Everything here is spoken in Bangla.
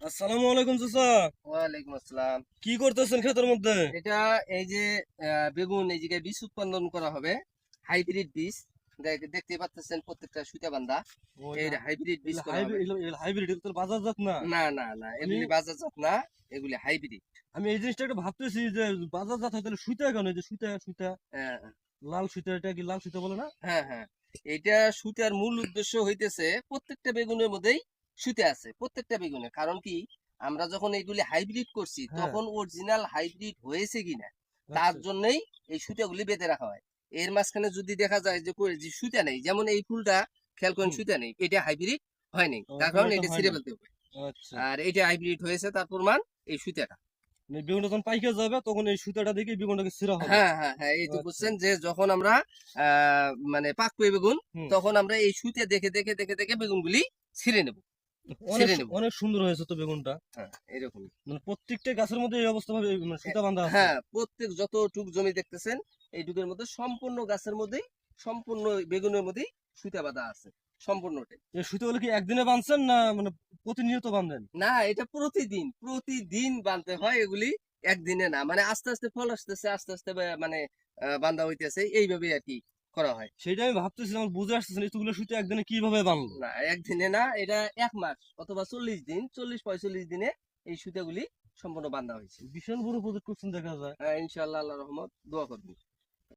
আসসালামু আলাইকুম চাচা। ওয়ালাইকুম আসসালাম। কি করতেছেন ক্ষেতের মধ্যে? এটা এই যে বেগুন এই জায়গায় বীজ উৎপাদন করা হবে, হাইব্রিড বীজ। দেখতে পাচ্ছেন প্রত্যেকটা সুতা বান্ধা। ও এই এটা হাইব্রিড বীজ এগুলো করা হবে। হাইব্রিড, এগুলো হাইব্রিড, এগুলো তো বাজারজাত না। না না না, আমি এগুলি বাজারজাত না, এগুলি হাইব্রিড। আমি এই জিনিসটা একটু ভাবতেছি যে বাজারজাত হয় তাহলে সুতা কেন? এই যে সুতা সুতা হ্যাঁ লাল সুতা, এটা কি লাল সুতা বলে না? হ্যাঁ হ্যাঁ। এটা সুতার মূল উদ্দেশ্য হইতেছে প্রত্যেকটা বেগুনের মধ্যেই সুতা আছে, প্রত্যেকটা বেগুনে। কারণ কি, আমরা যখন এইগুলি হাইব্রিড করছি হ্যাঁ। তখন অরিজিনাল হাইব্রিড হয়েছে কিনা তার আচ্ছা। জন্যই এই সুতাগুলি বেঁধে রাখা হয়। এর মাঝখানে যদি দেখা যায় যে যে সুতা নেই, যেমন এই ফুলটা খেয়াল করেন, হুম। সুতা নেই, এটা হাইব্রিড হয়নি, ও, তার এখন কারণ এটা এটা হয় ছিঁড়ে না। ফেলতে হবে। আচ্ছা। আর এটা হাইব্রিড হয়েছে তার প্রমাণ এই সুতাটা। মানে বেগুনটা যখন পাইকে যাবে তখন এই সুতাটা দেখে বেগুনটাকে ছিঁড়া হবে। হ্যাঁ হ্যাঁ হ্যাঁ, এই তো আচ্ছা। বুঝছেন যে যখন আমরা মানে পাকবে বেগুন, হুম। তখন আমরা এই সুতে দেখে দেখে দেখে দেখে বেগুনগুলি ছিঁড়ে নেব, অনেক ছিঁড়ে নেব। অনেক সুন্দর হয়েছে তো বেগুনটা। হ্যাঁ, এরকমই। মানে প্রত্যেকটা গাছের মধ্যে এই অবস্থা ভাবে মানে সুতা বাঁধা আছে। হ্যাঁ, প্রত্যেক যতটুক জমি দেখতেছেন এইটুকের মধ্যে সম্পূর্ণ গাছের মধ্যেই, সম্পূর্ণ বেগুনের মধ্যেই সুতা বাঁধা আছে, সম্পূর্ণটাই। এই সুতাগুলো কি একদিনে বাঁধছেন না মানে প্রতিনিয়ত বাঁধেন? না, এটা প্রতিদিন প্রতিদিন বানতে হয় এগুলি, একদিনে না। মানে আস্তে আস্তে ফল আসতেছে, আস্তে আস্তে মানে বান্ধা হইতেছে, এইভাবেই আর কি করা হয়। সেটা আমি ভাবতেছি, আমার বুঝে আসতেছে না এতগুলো সুতা একদিনে কিভাবে বানলো। না, একদিনে না, এটা ১ মাস অথবা ৪০ দিন, ৪০-৪৫ দিনে এই সুতাগুলি সম্পূর্ণ বান্ধা হয়েছে। বিশাল বড় প্রজেক্ট করছেন দেখা যায়। ইনশাআল্লাহ, আল্লাহ রহমত, দোয়া করবেন।